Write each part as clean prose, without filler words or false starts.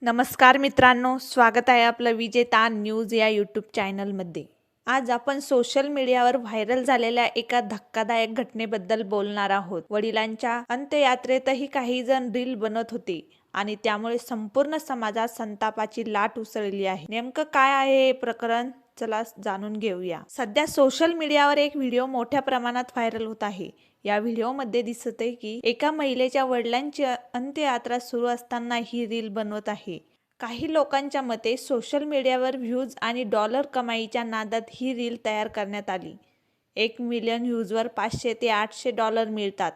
नमस्कार मित्रांनो, स्वागत आहे आपलं विजेता न्यूज या यूट्यूब चॅनलमध्ये. आज आपण सोशल मीडियावर व्हायरल झालेल्या एका धक्कादायक घटनेबद्दल बोलणार आहोत. वडिलांच्या अंत्ययात्रेतही काही जण रील बनवत होते आणि त्यामुळे संपूर्ण समाजात संतापाची लाट उसळली आहे. नेमकं काय आहे हे प्रकरण? चला जाणून घेऊया. सध्या सोशल मीडियावर एक व्हिडिओ मोठ्या प्रमाणात व्हायरल होत आहे. या व्हिडिओमध्ये दिसत आहे की एका महिलेच्या वडिलांची अंत्ययात्रा सुरू असताना ही रील बनवत आहे. काही लोकांच्या मते सोशल मीडियावर व्ह्यूज आणि डॉलर कमाईच्या नादात ही रील तयार करण्यात आली. 1 मिलियन व्ह्यूजवर $500 ते $800 मिळतात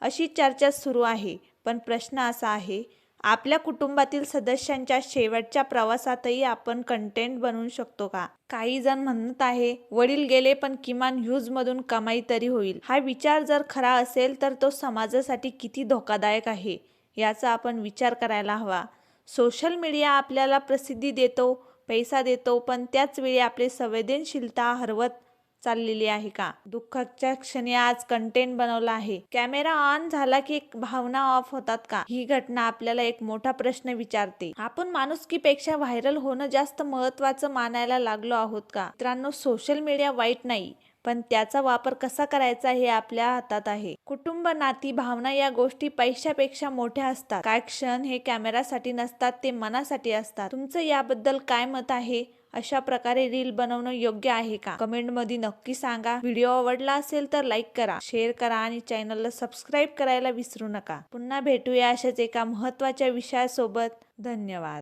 अशी चर्चा सुरू आहे. पण प्रश्न असा आहे, आपल्या कुटुंबातील सदस्यांच्या शेवटच्या प्रवासातही आपण कंटेंट बनवू शकतो का? काही जण म्हणत आहे, वडील गेले पण किमान व्ह्यूजमधून कमाई तरी होईल. हा विचार जर खरा असेल तर तो समाजासाठी किती धोकादायक आहे याचा आपण विचार करायला हवा. सोशल मीडिया आपल्याला प्रसिद्धी देतो, पैसा देतो, पण त्याच वेळी आपली संवेदनशीलता हरवत चाललेली आहे का? दुःखाच्या क्षणी आज कंटेंट बनवला आहे, कॅमेरा ऑन झाला की भावना ऑफ होतात का? ही घटना आपल्याला एक मोठा प्रश्न विचारते. आपण माणुसकीपेक्षा व्हायरल होणं जास्त महत्त्वाचं मानायला लागलो आहोत का? मित्रांनो, सोशल मीडिया वाईट नाही, पण त्याचा वापर कसा करायचा हे आपल्या हातात आहे. कुटुंब, नाती, भावना या गोष्टी पैशापेक्षा मोठ्या असतात. काय क्षण हे कॅमेरासाठी नसतात, ते मनासाठी असतात. तुमचं याबद्दल काय मत आहे? अशा प्रकारे रील बनवणं योग्य आहे का? कमेंटमध्ये नक्की सांगा. व्हिडिओ आवडला असेल तर लाईक करा, शेअर करा आणि चॅनलला सबस्क्राईब करायला विसरू नका. पुन्हा भेटूया अशाच एका महत्त्वाच्या विषयासोबत. धन्यवाद.